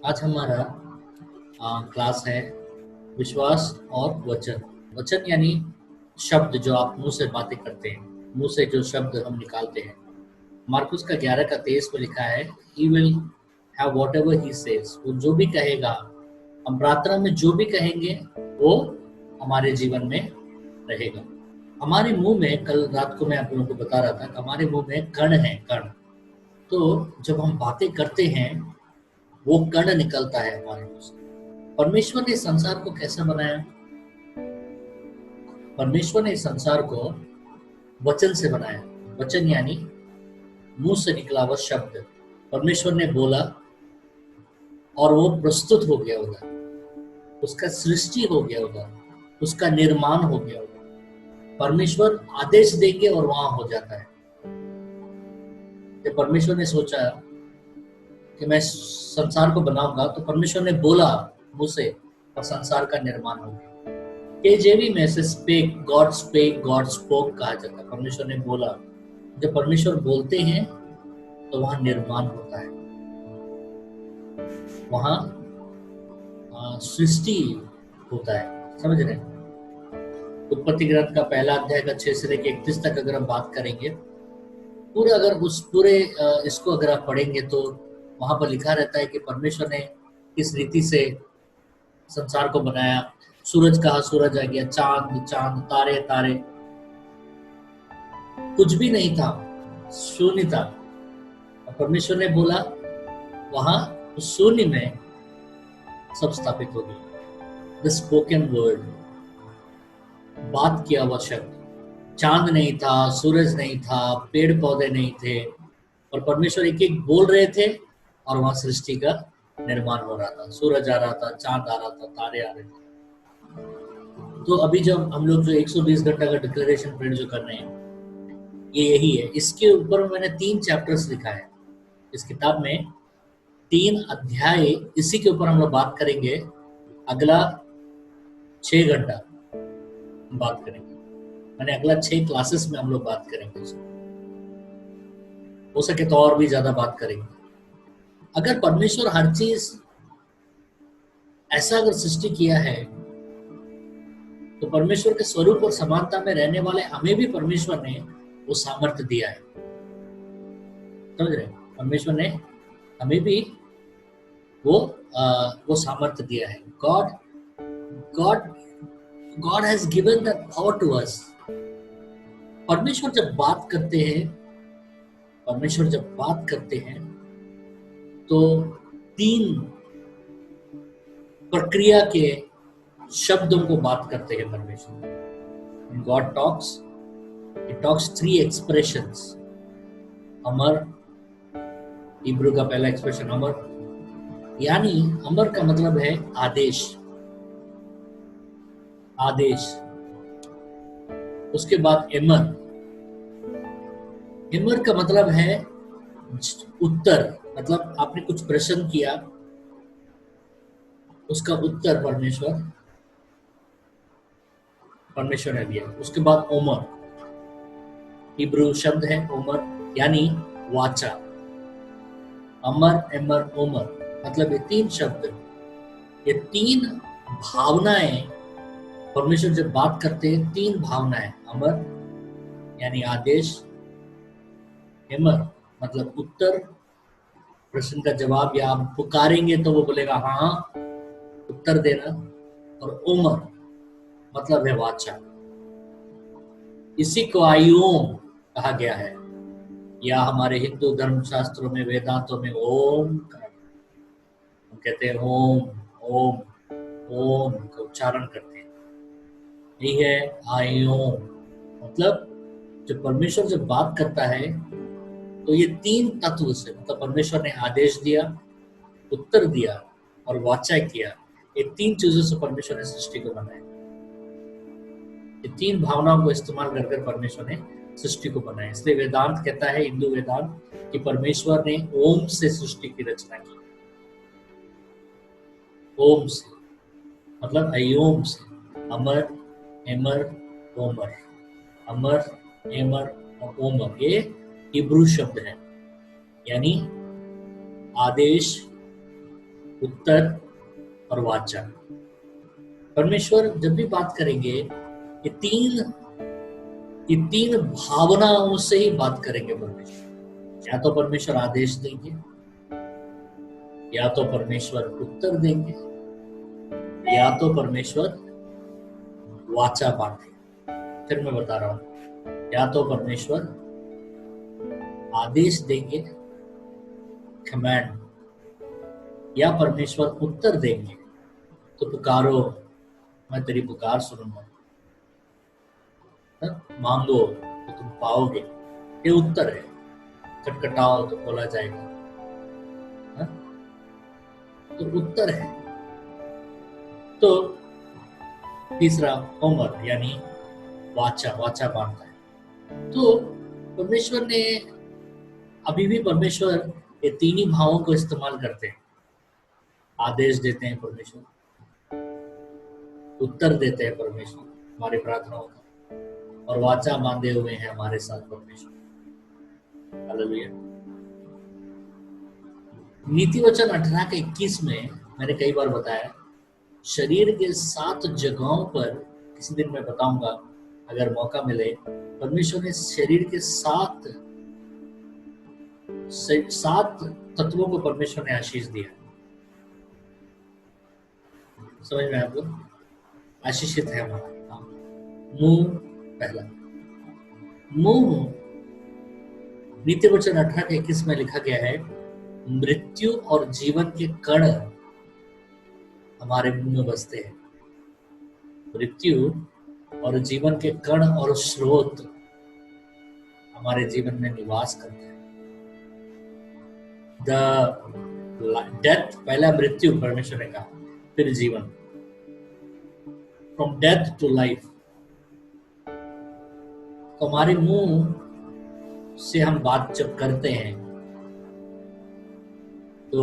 आज हमारा क्लास है विश्वास और वचन। वचन यानी शब्द जो आप मुंह से बातें करते हैं, मुंह से जो शब्द हम निकालते हैं। मार्कुस का 11 का 23 में लिखा है, he will have what ever he says. वो जो भी कहेगा, हम प्रार्थना में जो भी कहेंगे वो हमारे जीवन में रहेगा। हमारे मुंह में, कल रात को मैं आप लोगों को बता रहा था, हमारे मुंह में कण है, कण। तो जब हम बातें करते हैं वो कण निकलता है हमारे मुंह से। परमेश्वर ने इस संसार को कैसे बनाया? परमेश्वर ने इस संसार को वचन से बनाया। वचन यानी मुंह से निकला हुआ शब्द। परमेश्वर ने बोला और वो प्रस्तुत हो गया उधर, उसका सृष्टि हो गया उधर, उसका निर्माण हो गया उधर। परमेश्वर आदेश देंगे और वहां हो जाता है। जब परमेश्वर ने सोचा कि मैं संसार को बनाऊंगा, तो परमेश्वर ने बोला मुंह से और संसार का निर्माण हो गया। केजेवी में से स्पेक, गॉड स्पोक कहा जाता है। परमेश्वर ने बोला। जब परमेश्वर बोलते हैं तो वहां निर्माण होता है, वहां सृष्टि होता है। समझ रहे हैं? उत्पत्ति ग्रंथ का पहला अध्याय का 6 से लेकर 31 तक अगर हम बात करेंगे, पूरा अगर उस पूरे इसको अगर आप पढ़ेंगे तो वहां पर लिखा रहता है कि परमेश्वर ने किस रीति से संसार को बनाया। सूरज कहा, सूरज आ गया, चांद चांद, तारे तारे, कुछ भी नहीं था, शून्य था। और परमेश्वर ने बोला, वहां उस शून्य में सब स्थापित हो गया। द स्पोकन वर्ड, बात किया हुआ शब्द। चांद नहीं था, सूरज नहीं था, पेड़ पौधे नहीं थे, और परमेश्वर एक एक बोल रहे थे और वहां सृष्टि का निर्माण हो रहा था। सूरज आ रहा था, चांद आ रहा था, तारे आ रहे थे। तो अभी जब हम लोग जो 120 घंटा का डिक्लेरेशन प्रेयर जो कर रहे हैं, ये यही है। इसके ऊपर मैंने 3 चैप्टर्स लिखा है इस किताब में, 3 अध्याय। इसी के ऊपर हम लोग बात करेंगे। अगला 6 घंटा बात करेंगे, मैंने अगला 6 क्लासेस में हम लोग बात करेंगे उसको। हो सके तो और भी ज्यादा बात करेंगे। अगर परमेश्वर हर चीज ऐसा अगर सृष्टि किया है, तो परमेश्वर के स्वरूप और समानता में रहने वाले हमें भी परमेश्वर ने वो सामर्थ्य दिया है। समझ रहे? परमेश्वर ने हमें भी वो सामर्थ्य दिया है। God God God has given that power to us. परमेश्वर जब बात करते हैं, परमेश्वर जब बात करते हैं तो 3 प्रक्रिया के शब्दों को बात करते हैं परमेश्वर। God talks, he talks 3 expressions. Amar, Hebrew का पहला एक्सप्रेशन अमर, यानी अमर का मतलब है आदेश, आदेश। उसके बाद एमर, एमर का मतलब है उत्तर, मतलब आपने कुछ प्रश्न किया, उसका उत्तर परमेश्वर ने दिया। उसके बाद ओमर, हिब्रू शब्द है ओमर, यानी वाचा। अमर, एमर, ओमर, मतलब ये 3 शब्द, ये 3 भावनाएं। परमेश्वर जब बात करते हैं, 3 भावनाएं। अमर यानी आदेश, एमर मतलब उत्तर, प्रश्न का जवाब, या आप पुकारेंगे तो वो बोलेगा हाँ, उत्तर देना। और ओमर मतलब है वाचा। इसी को आयुओम कहा गया है, या हमारे हिंदू धर्म शास्त्रों में, वेदांतों में ओम का, हम कहते हैं ओम, ओम, ओम का उच्चारण करते हैं। यही है आयुओम। मतलब जब परमेश्वर जब बात करता है तो ये 3 तत्व से, मतलब परमेश्वर ने आदेश दिया, उत्तर दिया और वाचा किया, ये 3 चीजों से परमेश्वर ने सृष्टि को बनाया। ये 3 भावनाओं को इस्तेमाल कर परमेश्वर ने सृष्टि को बनाया। इसलिए वेदांत कहता है, हिंदू वेदांत, कि परमेश्वर ने ओम से सृष्टि की रचना की। ओम से मतलब अयोम से, अमर, एमर, ओमर। अमर, एमर और ओमर ये हिब्रू शब्द है, यानी आदेश, उत्तर और वाचा। परमेश्वर जब भी बात करेंगे ये तीन भावनाओं से ही बात करेंगे परमेश्वर। या तो परमेश्वर आदेश देंगे, या तो परमेश्वर उत्तर देंगे, या तो परमेश्वर वाचा बांधे। फिर मैं बता रहा हूं, या तो परमेश्वर आदेश देंगे, कमांड, या परमेश्वर उत्तर देंगे। तो पुकारो, मैं तेरी पुकार सुनूंगा। मांगो तो तुम पाओगे, ये उत्तर है। खटखटाओ तो खोला जाएगा। हा? तो उत्तर है। तो तीसरा ओमर यानी वाचा, वाचा बांधता है। तो परमेश्वर ने अभी भी परमेश्वर ये तीन ही भावों को इस्तेमाल करते हैं। आदेश देते हैं परमेश्वर, उत्तर देते हैं परमेश्वर हमारी प्रार्थनाओं का, और वाचा बांधे हुए हैं हमारे साथ परमेश्वर। हालेलुया। नीति वचन 18 के 21 में मैंने कई बार बताया, शरीर के 7 जगहों पर, किसी दिन मैं बताऊंगा अगर मौका मिले, परमेश्वर ने शरीर के 7 तत्वों को परमेश्वर ने आशीष दिया। समझ में आपको? आशीषित है हमारा मुंह। पहला मुंह, नीति वचन 18 के 21 में लिखा गया है, मृत्यु और जीवन के कण हमारे मुंह में बसते हैं। मृत्यु और जीवन के कण और स्रोत हमारे जीवन में निवास करते हैं। डेथ, पहला मृत्यु परमेश्वर ने कहा, फिर जीवन। From death to life. तो हमारे मुंह से हम बात जब करते हैं तो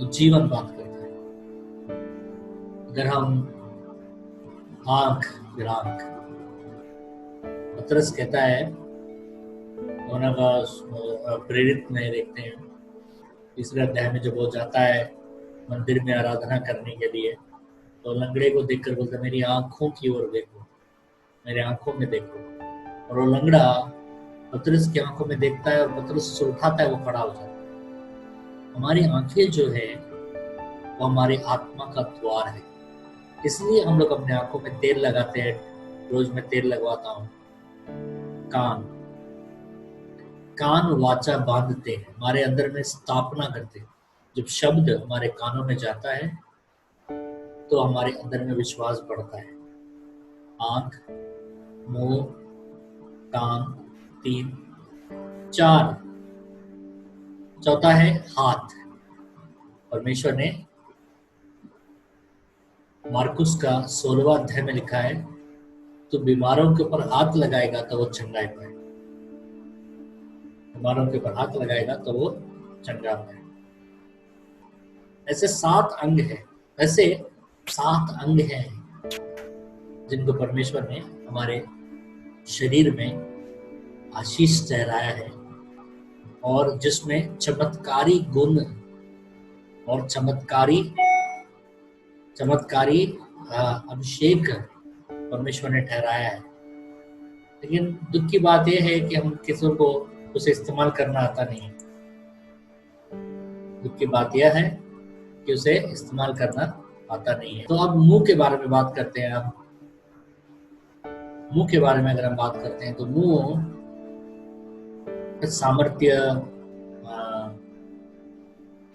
जीवन बात करता है। अगर हम आंख, फिर आंख, पतरस कहता है, योना का प्रेरित में देखते हैं 3 अध्याय में, जब वो जाता है मंदिर में आराधना करने के लिए, तो लंगड़े को देखकर बोलता है, मेरी आंखों की ओर देखो, मेरे आंखों में देखो। और वो लंगड़ा पतरस की आंखों में देखता है, और पतरस उसे उठाता है, वो खड़ा हो जाता है। हमारी आंखें जो है वो हमारी आत्मा का द्वार है। इसलिए हम लोग अपने आंखों में तेल लगाते हैं। रोज मैं तेल लगवाता हूँ। कान वाचा बांधते हैं, हमारे अंदर में स्थापना करते हैं। जब शब्द हमारे कानों में जाता है तो हमारे अंदर में विश्वास बढ़ता है। आंख, मुंह, कान, 3, 4, चौथा है हाथ। परमेश्वर ने मार्कुस का 16वां अध्याय में लिखा है, तो बीमारों के ऊपर हाथ लगाएगा तो वो चंगाई पाए। बीमारों के ऊपर हाथ लगाएगा तो वो चंगा पाए। ऐसे 7 अंग है, ऐसे 7 अंग हैं जिनको परमेश्वर ने हमारे शरीर में आशीष ठहराया है, और जिसमें चमत्कारी गुण और चमत्कारी अभिषेक परमेश्वर ने ठहराया है। लेकिन दुख की बात यह है कि हम किसी को उसे इस्तेमाल करना आता नहीं है। दुख की बात यह है कि उसे इस्तेमाल करना आता नहीं है। तो अब मुंह के बारे में बात करते हैं। अब मुंह के बारे में अगर हम बात करते हैं तो मुंह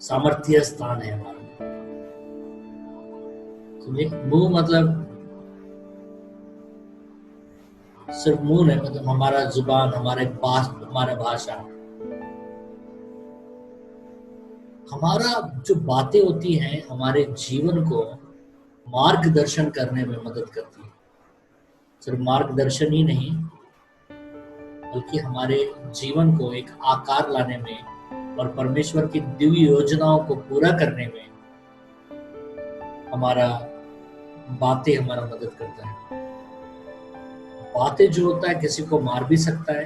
सामर्थ्य स्थान है हमारा। मुंह मतलब सिर्फ मुंह नहीं, मतलब हमारा जुबान, हमारा भाषा, हमारा जो बातें होती हैं हमारे जीवन को मार्गदर्शन करने में मदद करती है। सिर्फ मार्गदर्शन ही नहीं, बल्कि हमारे जीवन को एक आकार लाने में और परमेश्वर की दिव्य योजनाओं को पूरा करने में हमारा मदद करता है। बातें जो होता है किसी को मार भी सकता है,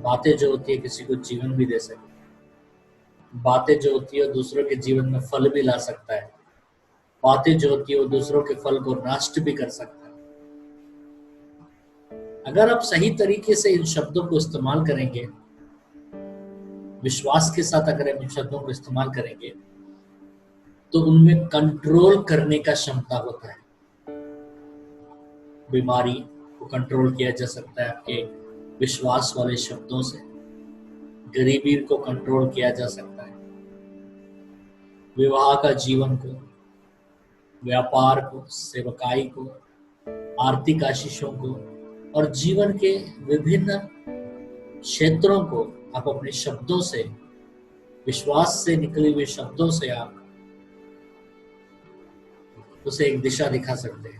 बातें जो होती है किसी को जीवन भी दे सकती है। बातें जो होती है दूसरों के जीवन में फल भी ला सकता है, बातें जो होती है वो दूसरों के फल को नष्ट भी कर सकता है। अगर आप सही तरीके से इन शब्दों को इस्तेमाल करेंगे, विश्वास के साथ अगर हम इन शब्दों को इस्तेमाल करेंगे, तो उनमें कंट्रोल करने का क्षमता होता है। बीमारी को कंट्रोल किया जा सकता है आपके विश्वास वाले शब्दों से, गरीबी को कंट्रोल किया जा सकता है, विवाह का जीवन को, व्यापार को, सेवकाई को, आर्थिक आशीषों को और जीवन के विभिन्न क्षेत्रों को आप अपने शब्दों से, विश्वास से निकले हुए शब्दों से आप उसे एक दिशा दिखा सकते हैं।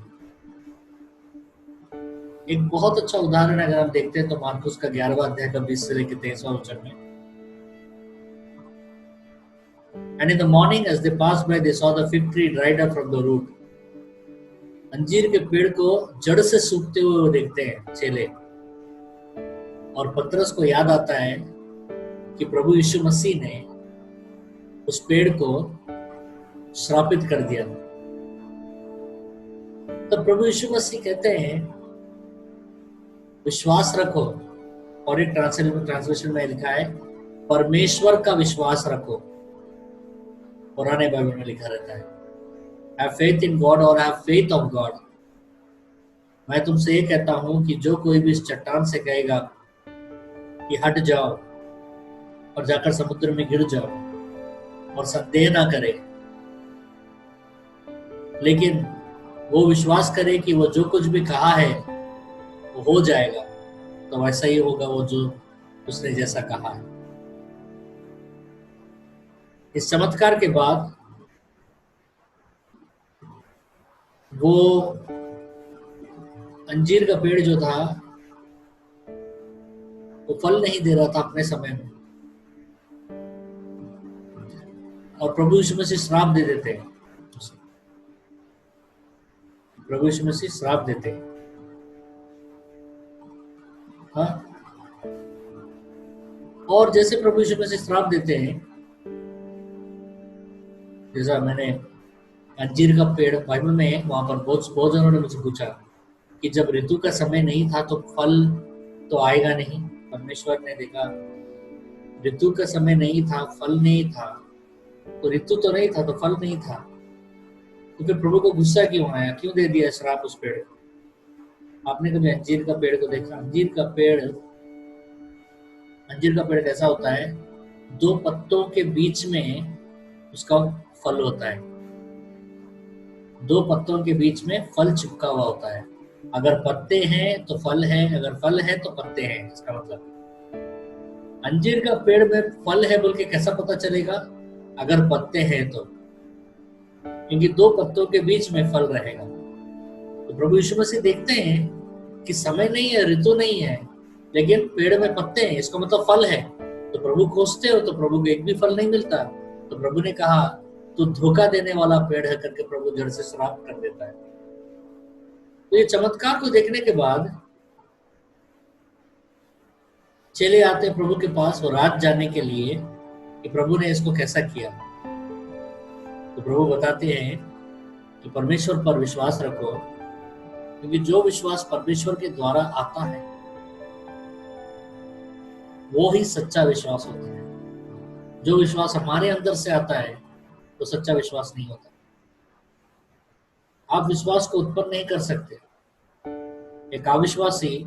एक बहुत अच्छा उदाहरण अगर हम देखते हैं तो मार्कुस का 11वां अध्याय का 20 से लेकर 23वां वचन में, And in the morning as they passed by they saw the fig tree dried up from the root. अंजीर के पेड़ को जड़ से सूखते हुए वो देखते हैं चेले, और पतरस को याद आता है कि प्रभु यीशु मसीह ने उस पेड़ को श्रापित कर दिया। तो प्रभु यीशु मसीह कहते हैं विश्वास रखो, और एक ट्रांसलेशन में लिखा है परमेश्वर का विश्वास रखो, पुराने बाइबल में लिखा रहता है have faith in God और have faith of God। मैं तुमसे ये कहता हूं कि जो कोई भी इस चट्टान से कहेगा कि हट जाओ और जाकर समुद्र में गिर जाओ, और संदेह ना करे, लेकिन वो विश्वास करे कि वो जो कुछ भी कहा है वो हो जाएगा, तो वैसा ही होगा वो जो उसने जैसा कहा है। इस चमत्कार के बाद वो अंजीर का पेड़ जो था वो फल नहीं दे रहा था अपने समय में, और प्रभु यीशु मसीह श्राप दे देते हैं, प्रभु यीशु मसीह श्राप देते हैं। हाँ, और जैसे प्रभु यीशु मसीह श्राप देते हैं, जैसा मैंने अंजीर का पेड़ बाइबल में, वहां पर बहुत जनों ने मुझसे पूछा कि जब ऋतु का समय नहीं था तो फल तो आएगा नहीं। परमेश्वर ने देखा ऋतु का समय नहीं था, फल नहीं था, तो ऋतु तो नहीं था तो फल नहीं था, तो फिर प्रभु को गुस्सा क्यों आया, क्यों दे दिया श्राप उस पेड़ को। आपने कभी अंजीर का पेड़ को देखा? अंजीर का पेड़ कैसा होता है, दो पत्तों के बीच में उसका फल होता है, दो पत्तों के बीच में फल चिपका हुआ होता है। अगर पत्ते हैं तो फल है, अगर फल है तो पत्ते हैं। इसका मतलब अंजीर का पेड़ में फल है बोल के कैसा पता चलेगा? अगर पत्ते हैं तो, क्योंकि दो पत्तों के बीच में फल रहेगा। तो प्रभु यीशु मसीह देखते हैं कि समय नहीं है, ऋतु नहीं है, लेकिन पेड़ में पत्ते हैं, इसका मतलब फल है। तो प्रभु खोजते हो तो प्रभु को एक भी फल नहीं मिलता, तो प्रभु ने कहा तो धोखा देने वाला पेड़ है करके प्रभु जड़ से श्राप कर देता है। तो ये चमत्कार को देखने के बाद चले आते प्रभु के पास वो राज जानने के लिए कि प्रभु ने इसको कैसा किया। तो प्रभु बताते हैं कि परमेश्वर पर विश्वास रखो, क्योंकि जो विश्वास परमेश्वर के द्वारा आता है वो ही सच्चा विश्वास होता है। जो विश्वास हमारे अंदर से आता है तो सच्चा विश्वास नहीं होता। आप विश्वास को उत्पन्न नहीं कर सकते, एक अविश्वासी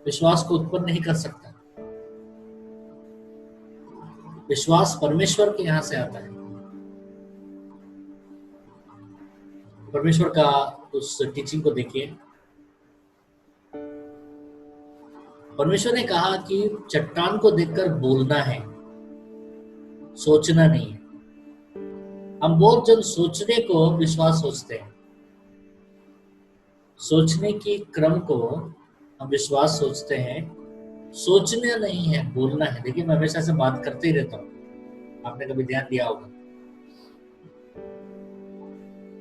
विश्वास को उत्पन्न नहीं कर सकता। विश्वास परमेश्वर के यहां से आता है। परमेश्वर का उस टीचिंग को देखिए। परमेश्वर ने कहा कि चट्टान को देखकर बोलना है, सोचना नहीं है। हम बहुत जन सोचने को विश्वास सोचते हैं, सोचने की क्रम को हम विश्वास सोचते हैं। सोचना नहीं है, बोलना है। देखिए मैं हमेशा से बात करते ही रहता हूँ, आपने कभी ध्यान दिया होगा।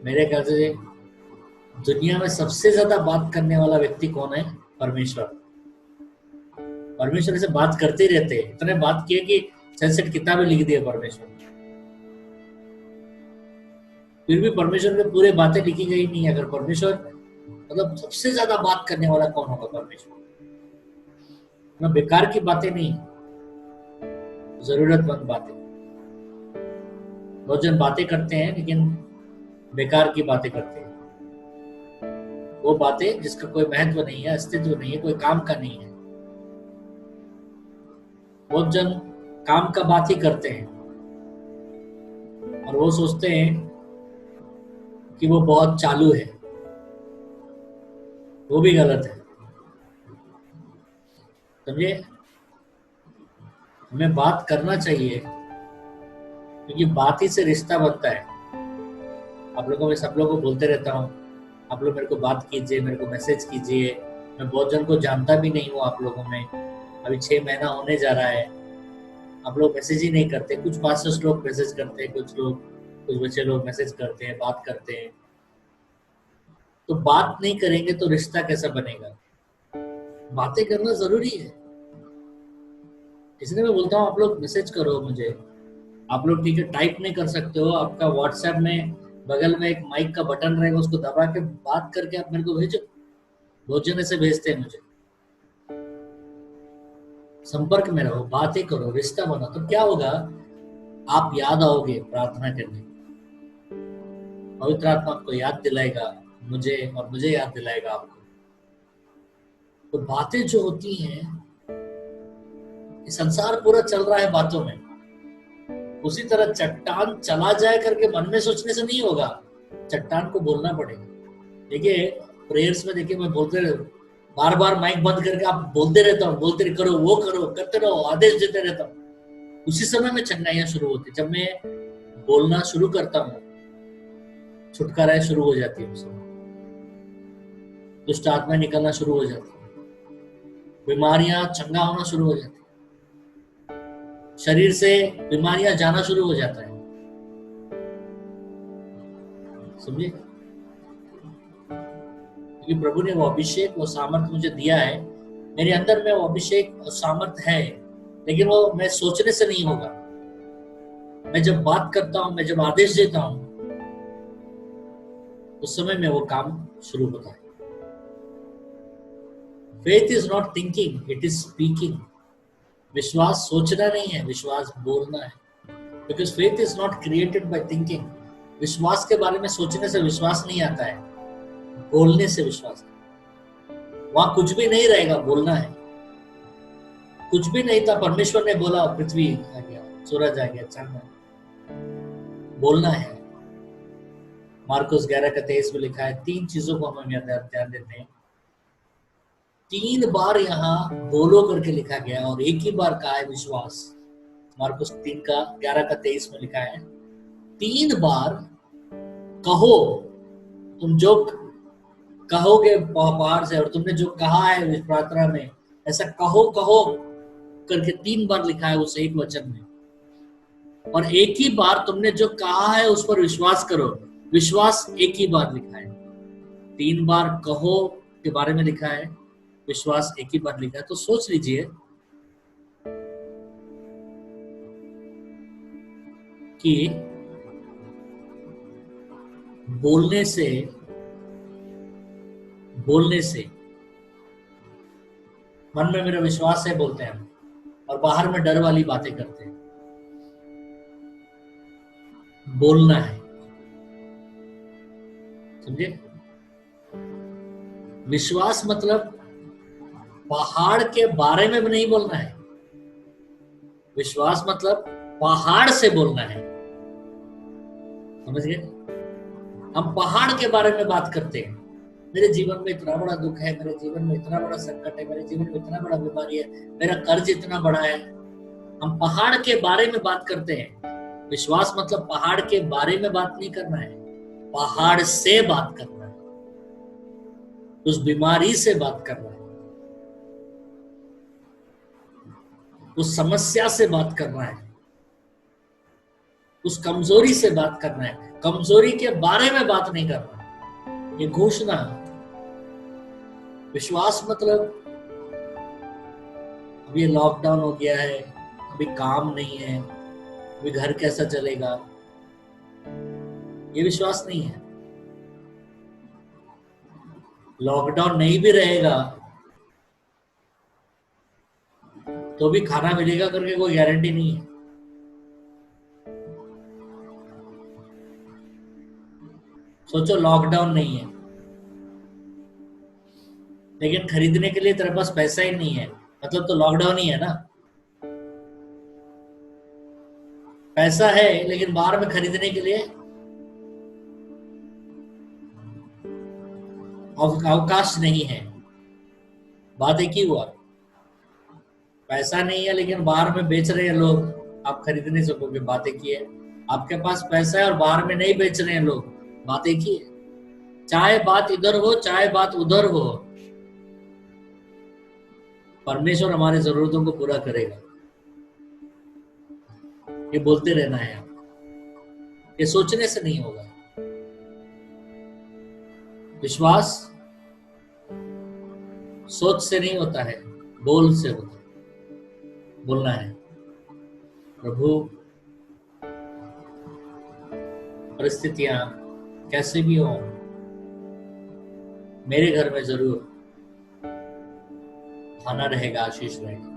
मेरे ख्याल से दुनिया में सबसे ज्यादा बात करने वाला व्यक्ति कौन है? परमेश्वर। परमेश्वर से बात करते ही रहते हैं, इतने बात किए कि 66 किताबें लिख दी है परमेश्वर। फिर भी परमेश्वर में पूरे बातें लिखी गई नहीं है। अगर परमेश्वर मतलब सबसे ज्यादा बात करने वाला कौन होगा? परमेश्वर। ना बेकार की बातें नहीं, जरूरतमंद बातें। बहुत जन बातें करते हैं लेकिन बेकार की बातें करते हैं, वो बातें जिसका कोई महत्व नहीं है, अस्तित्व नहीं है, कोई काम का नहीं है। बहुत जन काम का बात ही करते हैं और वो सोचते हैं कि वो बहुत चालू है। वो भी गलत है, समझे? हमें बात करना चाहिए क्योंकि बात ही से रिश्ता बनता है। आप लोगों में सब लोगों को बोलते रहता हूँ, आप लोग मेरे को बात कीजिए, मेरे को मैसेज कीजिए। मैं बहुत जन को जानता भी नहीं हूँ आप लोगों में। अभी 6 महीना होने जा रहा है, आप लोग मैसेज ही नहीं करते। कुछ पास्टर्स लोग मैसेज करते हैं, कुछ बच्चे लोग मैसेज करते हैं, बात करते हैं। तो बात नहीं करेंगे तो रिश्ता कैसा बनेगा? बातें करना जरूरी है, इसलिए मैं बोलता हूँ आप लोग मैसेज करो मुझे। आप लोग ठीक है टाइप नहीं कर सकते हो, आपका व्हाट्सएप में बगल में एक माइक का बटन रहेगा, उसको दबा के बात करके आप मेरे को भेजो। बहुत जन ऐसे भेजते हैं मुझे। संपर्क में रहो, बातें करो, रिश्ता बनो, तो क्या होगा? आप याद आओगे प्रार्थना करने, पवित्र आत्मा आपको याद दिलाएगा, मुझे और मुझे याद दिलाएगा आपको। तो बातें जो होती हैं, ये संसार पूरा चल रहा है बातों में। उसी तरह चट्टान चला जाए करके मन में सोचने से नहीं होगा, चट्टान को बोलना पड़ेगा। देखिए प्रेयर्स में, देखिए मैं बोलते रहता, बार बार माइक बंद करके आप बोलते रहता हूँ, बोलते करो, वो करो, करते रहो, आदेश देते रहता हूँ। उसी समय में चंगाइयां शुरू होती। जब मैं बोलना शुरू करता हूँ, छुटकारा शुरू हो जाती है, उस समय दुष्ट आत्मा निकलना शुरू हो जाती है, बीमारियां चंगा होना शुरू हो जाती है, शरीर से बीमारियां जाना शुरू हो जाता है। समझे? क्योंकि प्रभु ने वो अभिषेक, वो सामर्थ मुझे दिया है। मेरे अंदर में वो अभिषेक और सामर्थ है, लेकिन वो मैं सोचने से नहीं होगा। मैं जब बात करता हूं, मैं जब आदेश देता हूं, उस समय में वो काम शुरू होता है। Faith is not thinking, it is speaking. विश्वास सोचना नहीं है, विश्वास बोलना है। Because faith is not created by thinking. विश्वास के बारे में सोचने से विश्वास नहीं आता है, बोलने से विश्वास। वहां कुछ भी नहीं रहेगा, बोलना है। कुछ भी नहीं था, परमेश्वर ने बोला, पृथ्वी आ गया, सूरज आ गया, चांद आ गया। बोलना है। मार्कुस 11:23 में लिखा है, 3 चीजों को हम ध्यान देते हैं। 3 बार यहाँ बोलो करके लिखा गया और एक ही बार कहा है विश्वास। मार्कुस 3:11-23 में लिखा है, 3 बार कहो, तुम जो कहोगे पहाड़ से, और तुमने जो कहा है इस प्रार्थना में, ऐसा कहो कहो करके 3 बार लिखा है उस एक वचन में। और एक ही बार तुमने जो कहा है उस पर विश्वास करो। विश्वास एक ही बार लिखा है। 3 बार कहो के बारे में लिखा है, विश्वास एक ही बार लिखा है। तो सोच लीजिए कि बोलने से मन में मेरा विश्वास है बोलते हैं, और बाहर में डर वाली बातें करते हैं। बोलना है, समझे? विश्वास मतलब पहाड़ के बारे में नहीं बोलना है। विश्वास मतलब पहाड़ से बोलना है, समझ गए? हम पहाड़ के बारे में बात करते हैं। मेरे जीवन में इतना बड़ा दुख है, मेरे जीवन में इतना बड़ा संकट है, मेरे जीवन में इतना बड़ा बीमारी है, मेरा कर्ज इतना बड़ा है। हम पहाड़ के बारे में बात करते हैं। विश्वास मतलब पहाड़ के बारे में बात नहीं करना है, पहाड़ से बात करना है, उस बीमारी से बात करना है, उस समस्या से बात करना है, उस कमजोरी से बात करना है। कमजोरी के बारे में बात नहीं करना, ये घोषणा। विश्वास मतलब अभी ये लॉकडाउन हो गया है, अभी काम नहीं है, अभी घर कैसा चलेगा, ये विश्वास नहीं है। लॉकडाउन नहीं भी रहेगा तो भी खाना मिलेगा करके कोई गारंटी नहीं है। सोचो लॉकडाउन नहीं है लेकिन खरीदने के लिए तेरे पास पैसा ही नहीं है, मतलब तो लॉकडाउन ही है ना। पैसा है लेकिन बाहर में खरीदने के लिए अवकाश नहीं है। बात एक ही हुआ, पैसा नहीं है लेकिन बाहर में बेच रहे हैं लोग, आप खरीद नहीं सकोगे, बात एक ही है। आपके पास पैसा है और बाहर में नहीं बेच रहे हैं लोग, बात एक ही है। चाहे बात इधर हो चाहे बात उधर हो, परमेश्वर हमारी जरूरतों को पूरा करेगा। ये बोलते रहना है, ये सोचने से नहीं होगा। विश्वास सोच से नहीं होता है, बोल से होता है। बोलना है, प्रभु परिस्थितियां कैसे भी हो, मेरे घर में जरूर खाना रहेगा, आशीष रहेगा।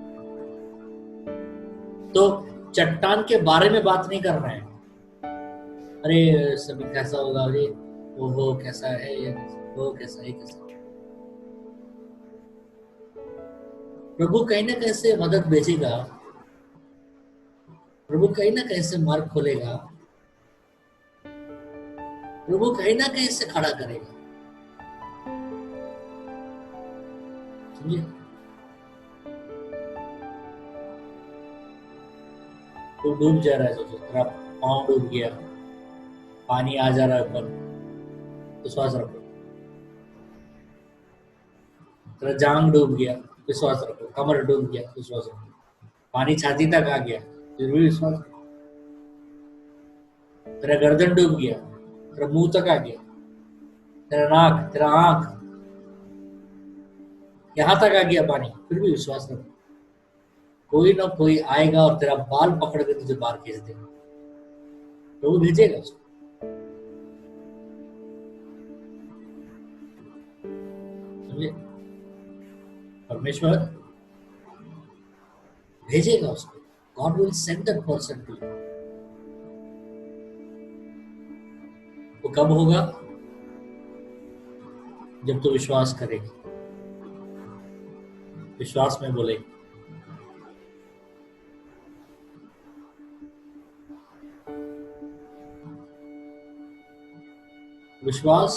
तो चट्टान के बारे में बात नहीं कर रहे हैं, अरे सभी कैसा होगा, अरे ओहो कैसा है, वो कैसा है, कैसा। प्रभु कहीं ना कहीं से मदद भेजेगा, प्रभु कहीं ना कहीं से मार्ग खोलेगा, प्रभु कहीं ना कहीं से खड़ा करेगा। समझे? तू डूब जा रहा है, सोचो तेरा पाँव डूब गया, पानी आ जा रहा है ऊपर, विश्वास रखो। तेरा जांग डूब गया, विश्वास रखो। कमर डूब गया, विश्वास रखो। पानी छाती तक आ गया, फिर भी विश्वास रखो। तेरा गर्दन डूब गया, तेरा मुंह तक आ गया, तेरा नाक, तेरा आंख, यहां तक आ गया पानी, फिर भी विश्वास रखो। कोई ना कोई आएगा और तेरा बाल पकड़ के तुझे बाहर खींच देगा, तो वो भेजेगा उसको। समझे? परमेश्वर भेजेगा उसको। God will send that person to you. वो कब होगा? जब तू विश्वास करेगा, विश्वास में बोले। विश्वास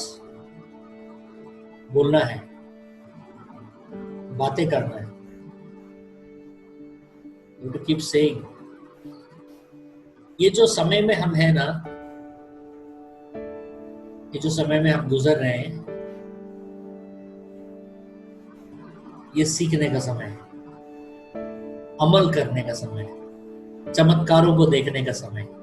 बोलना है, बातें करना है। You to keep saying। ये जो समय में हम हैं ना, ये जो समय में हम गुजर रहे हैं, ये सीखने का समय है, अमल करने का समय है, चमत्कारों को देखने का समय है।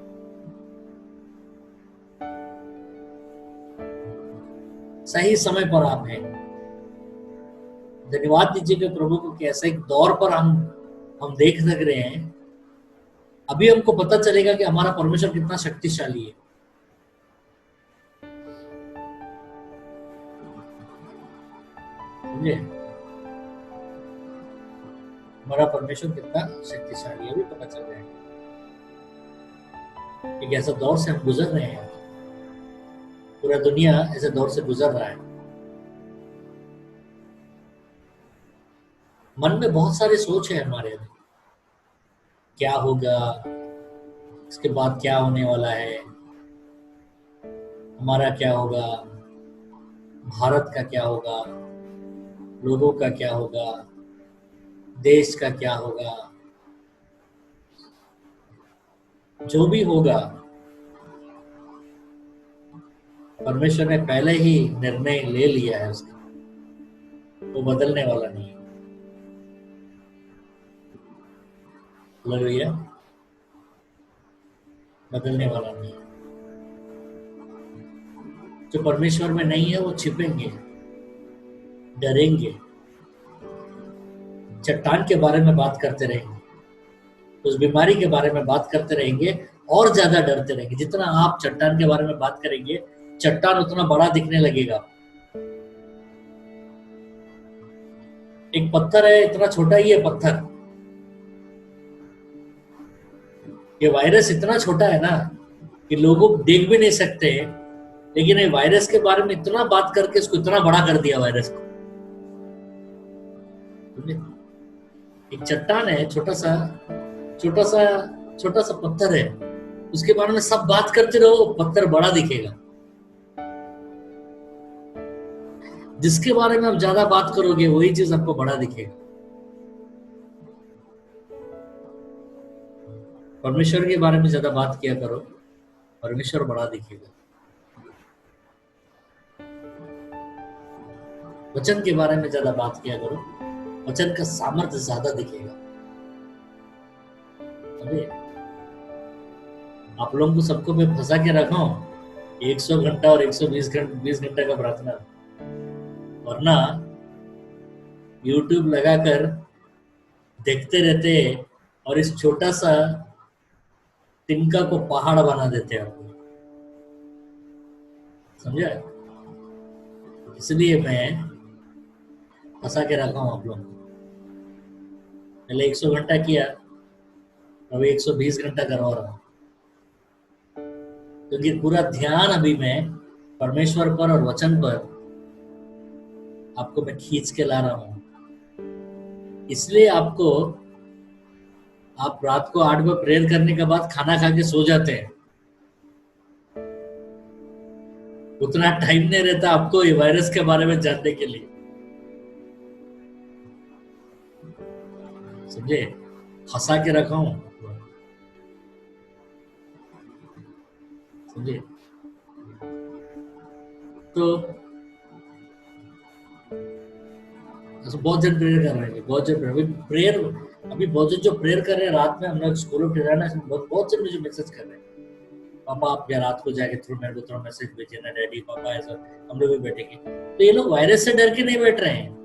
सही समय पर आप हैं। धन्यवाद दीजिए कि प्रभु को कि ऐसे एक दौर पर हम देख लग रहे हैं। अभी हमको पता चलेगा कि हमारा परमेश्वर कितना शक्तिशाली है। समझे? हमारा परमेश्वर कितना शक्तिशाली है, अभी पता चल रहा है। एक ऐसा दौर से हम गुजर रहे हैं, पूरा दुनिया ऐसे दौर से गुजर रहा है। मन में बहुत सारे सोच है हमारे, क्या होगा, इसके बाद क्या होने वाला है, हमारा क्या होगा, भारत का क्या होगा, लोगों का क्या होगा, देश का क्या होगा। जो भी होगा, परमेश्वर ने पहले ही निर्णय ले लिया है उसका, वो बदलने वाला नहीं है। हालेलुया, बदलने वाला नहीं है। जो परमेश्वर में नहीं है वो छिपेंगे, डरेंगे, चट्टान के बारे में बात करते रहेंगे, तो उस बीमारी के बारे में बात करते रहेंगे और ज्यादा डरते रहेंगे। जितना आप चट्टान के बारे में बात करेंगे, चट्टान उतना बड़ा दिखने लगेगा। एक पत्थर है, इतना छोटा ही है पत्थर। ये वायरस इतना छोटा है ना कि लोगों देख भी नहीं सकते, लेकिन ये वायरस के बारे में इतना बात करके इसको इतना बड़ा कर दिया वायरस को। एक चट्टान है, छोटा सा छोटा सा पत्थर है, उसके बारे में सब बात करते रहो, पत्थर बड़ा दिखेगा। जिसके बारे में आप ज्यादा बात करोगे वही चीज आपको बड़ा दिखेगा। परमेश्वर के बारे में ज्यादा बात किया करो, परमेश्वर बड़ा दिखेगा। वचन के बारे में ज्यादा बात किया करो, वचन का सामर्थ्य ज्यादा दिखेगा। अरे आप लोगों को सबको मैं फंसा के रखा हूं 100 घंटा और 120 घंटा का प्रार्थना, वरना YouTube लगाकर देखते रहते और इस छोटा सा तिनका को पहाड़ बना देते हैं आपको। समझा? इसलिए मैं फंसा के रखा हूं आप लोग। पहले 100 घंटा किया, अभी 120 घंटा करवा रहा हूं, क्योंकि पूरा ध्यान अभी मैं परमेश्वर पर और वचन पर आपको मैं खींच के ला रहा हूं। इसलिए आपको, आप रात को 8 बजे प्रेयर करने के बाद खाना खा के सो जाते हैं, उतना टाइम नहीं रहता आपको ये वायरस के बारे में जानने के लिए। समझे? फंसा के रखा हूं, समझे? तो बहुत जन प्रेयर कर रहे हैं, बहुत जन प्रेयर अभी बहुत जन जो प्रेयर कर रहे हैं रात में, हम लोग स्कूल ऑफ टिराना बहुत जन मुझे मैसेज कर रहे हैं, पापा आप या रात को जाके थ्रू मेरे को थोड़ा मैसेज भेजिए ना डैडी, पापा ऐसा हम लोग भी बैठेंगे। तो ये लोग वायरस से डर के नहीं बैठ रहे हैं,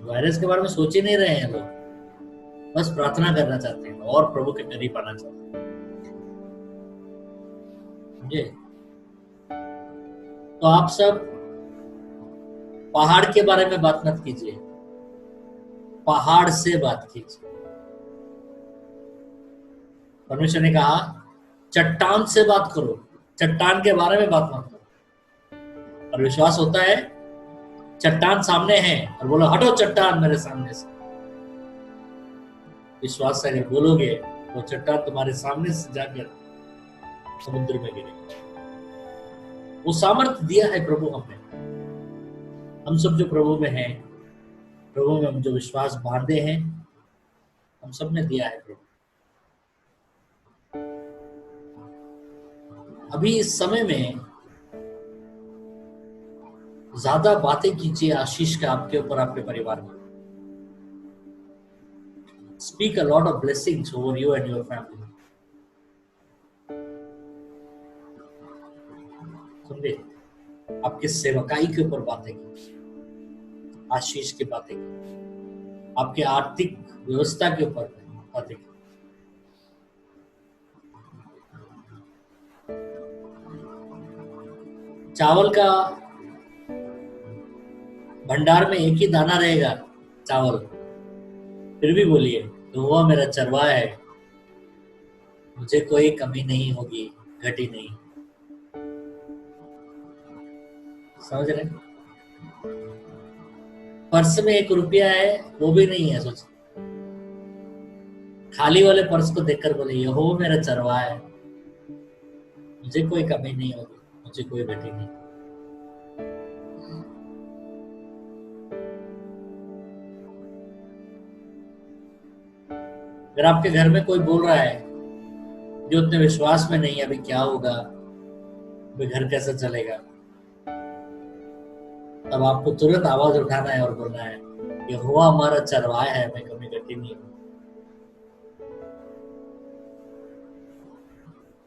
वायरस के बारे में सोच ही नहीं रहे हैं लोग, बस प्रार्थना करना चाहते हैं और प्रभु के करीब आना चाहते हैं। समझे? तो आप सब पहाड़ के बारे में बात मत कीजिए, पहाड़ से बात कीजिए। परमेश्वर ने कहा चट्टान से बात करो, चट्टान के बारे में बात मत करो। और विश्वास होता है चट्टान सामने है और बोलो हटो चट्टान मेरे सामने से। विश्वास से अगर बोलोगे तो चट्टान तुम्हारे सामने से जाकर समुद्र में गिरेगी। वो सामर्थ्य दिया है प्रभु हमें। हम सब जो प्रभु में हैं, प्रभु में हम जो विश्वास बांधे हैं, हम सब ने दिया है प्रभु। अभी इस समय में ज्यादा बातें कीजिए आशीष का आपके ऊपर, आपके परिवार में। Speak a lot of blessings over you and your family. समझे? आपके सेवकाई के ऊपर बातें कीजिए, आशीष की बातें कीजिए, आपके आर्थिक व्यवस्था के ऊपर बातें कीजिए। चावल का भंडार में एक ही दाना रहेगा चावल, फिर भी बोलिए तो हुआ मेरा चरवाहा है, मुझे कोई कमी नहीं होगी, घटी नहीं। समझ रहे? पर्स में 1 रुपया है वो भी नहीं है, सोच खाली वाले पर्स को देखकर बोले यहोवा मेरा चरवाहा है, मुझे कोई कमी नहीं होगी, मुझे कोई घटी नहीं। अगर आपके घर में कोई बोल रहा है जो उतने विश्वास में नहीं है, अभी क्या होगा, अभी घर कैसे चलेगा, तब आपको तुरंत आवाज उठाना है और बोलना है यहोवा हमारा चरवाहा है, मैं कमी घटी नहीं हूं।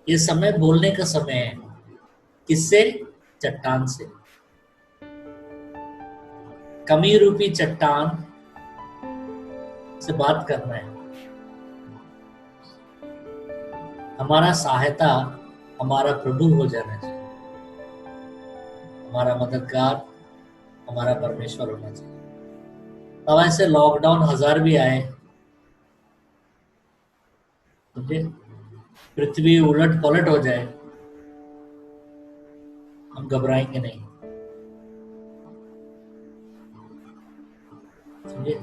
ये समय बोलने का समय है। किससे? चट्टान से। कमी रूपी चट्टान से बात करना है। हमारा सहायता हमारा प्रभु हो जाना चाहिए, हमारा मददगार हमारा परमेश्वर होना चाहिए। अब ऐसे लॉकडाउन 1000 भी आए, समझे, पृथ्वी उलट पलट हो जाए, हम घबराएंगे नहीं, समझे।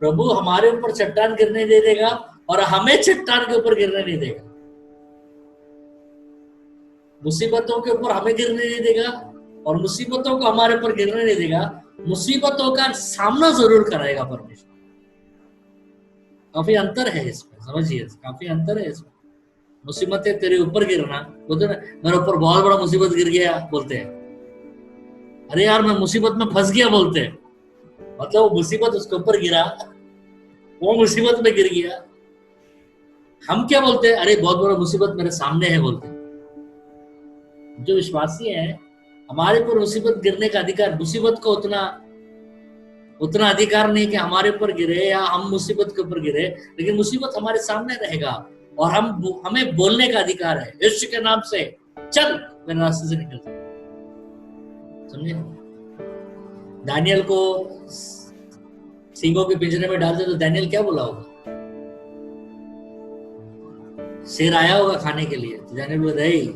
प्रभु हमारे ऊपर चट्टान गिरने दे देगा और हमें चट्टान के ऊपर गिरने नहीं देगा। मुसीबतों के ऊपर हमें गिरने नहीं देगा और मुसीबतों को हमारे ऊपर गिरने नहीं देगा। मुसीबतों का सामना जरूर कराएगा परमेश्वर। काफी अंतर है इसमें, समझिए, काफी अंतर है इसमें। मुसीबतें तेरे ऊपर गिरना, बोलते ना मेरे ऊपर बहुत बड़ा मुसीबत गिर गया, बोलते हैं अरे यार मैं मुसीबत में फंस गया, बोलते हैं मतलब वो मुसीबत उसके ऊपर गिरा, वो मुसीबत में गिर गया। हम क्या बोलते हैं, अरे बहुत बड़ा मुसीबत मेरे सामने है, बोलते हैं। जो विश्वासी है हमारे ऊपर मुसीबत गिरने का अधिकार, मुसीबत को उतना अधिकार नहीं कि हमारे ऊपर गिरे या हम मुसीबत के ऊपर गिरे, लेकिन मुसीबत हमारे सामने रहेगा और हमें बोलने का अधिकार है, यीशु के नाम से चल मेरे रास्ते से निकल, समझे। दानियल को सिंहों के पिंजरे में डालते तो दानियल क्या बोला होगा? शेर आया होगा खाने के लिए, तो दानियल बोला नहीं,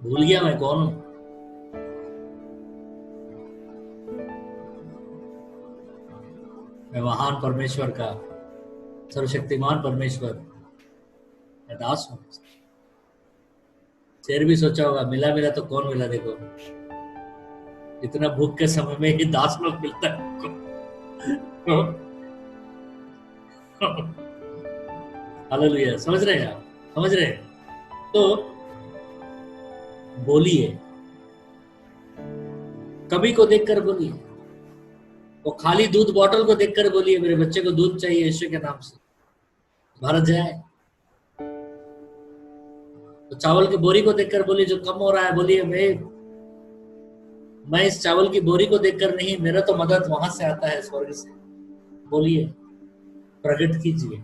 भूल गया मैं कौन हूं। मैं महान परमेश्वर का, सर्वशक्तिमान परमेश्वर मैं दास हूं। शेर भी सोचा होगा मिला मिला तो कौन मिला, देखो इतना भूख के समय में ही दास लोग मिलता है। हालेलुया, समझ रहे हैं आप, समझ रहे हैं। तो बोलिए, कभी को देखकर बोलिए, वो खाली दूध बोतल को देखकर बोलिए मेरे बच्चे को दूध चाहिए यीशु के नाम से, भर जाए। तो चावल की बोरी को देखकर बोलिए जो कम हो रहा है, बोलिए मैं इस चावल की बोरी को देखकर नहीं, मेरा तो मदद वहां से आता है, स्वर्ग से। बोलिए, प्रकट कीजिए।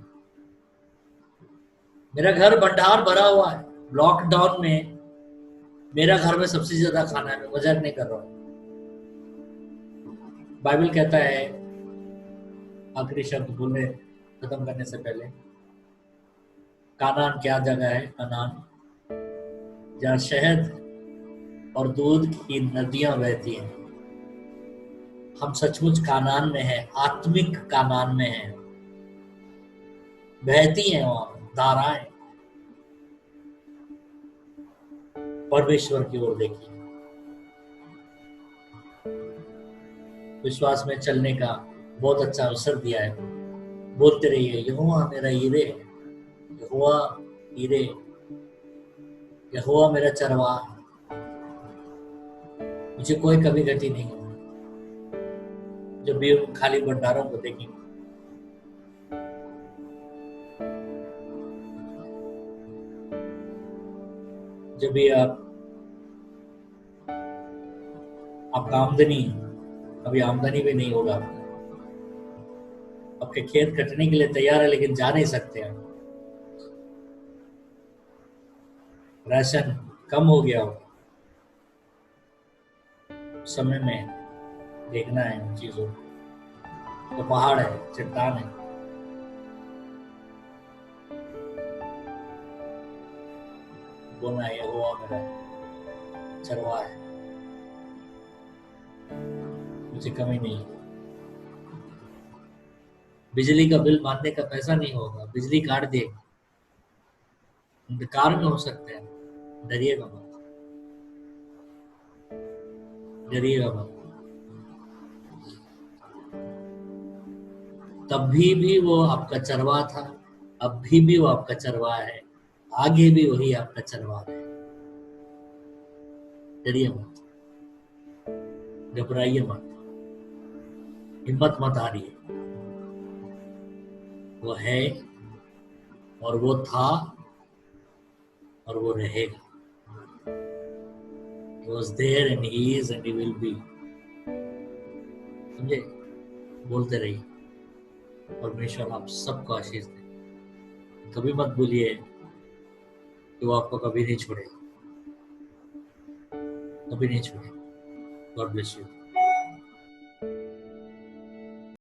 मेरा घर भंडार भरा हुआ है। लॉकडाउन में मेरा घर में सबसे ज्यादा खाना है, मैं मजाक नहीं कर रहा हूं। बाइबल कहता है, आखिरी शब्द बोलने खत्म करने से पहले, कानान क्या जगह है? कानान जहाँ शहद और दूध की नदियां बहती हैं। हम सचमुच कानान में हैं, आत्मिक कानान में हैं, बहती हैं वहां धाराएं। परमेश्वर की ओर देखिए, विश्वास में चलने का बहुत अच्छा अवसर दिया है। बोलते रहिए, यहोवा मेरा हीरे, यहोवा हीरे, यहोवा मेरा चरवाहा, मुझे कोई कभी गति नहीं होगी। जब भी खाली भंडारों को देखेंगे, जब भी आपका आमदनी, अभी आमदनी भी नहीं होगा, आपके खेत कटने के लिए तैयार है लेकिन जा नहीं सकते हैं, राशन कम हो गया हो, समय में देखना है उन चीजों को। तो पहाड़ है, चट्टान है, बोलना है यहोवा मेरा चरवाहा है, मुझे कमी नहीं है। बिजली का बिल मानने का पैसा नहीं होगा, बिजली काट देगा, अंधकार में हो सकते हैं, डरिएगा मत, डरिएगा मत। तभी भी वो आपका चरवाहा था, अभी भी वो आपका चरवाहा है, आगे भी वही आपका चरवाहा है। डरिए मत, घबराइए मत, हिम्मत मत हारिए। वो है और वो था और वो रहेगा। He was there and he is and he will be. समझे? बोलते रहिए। परमेश्वर आप सबको आशीष दे। कभी मत भूलिए कि वो आपको कभी नहीं छोड़ेगा, कभी नहीं छोड़ेगा। God bless you.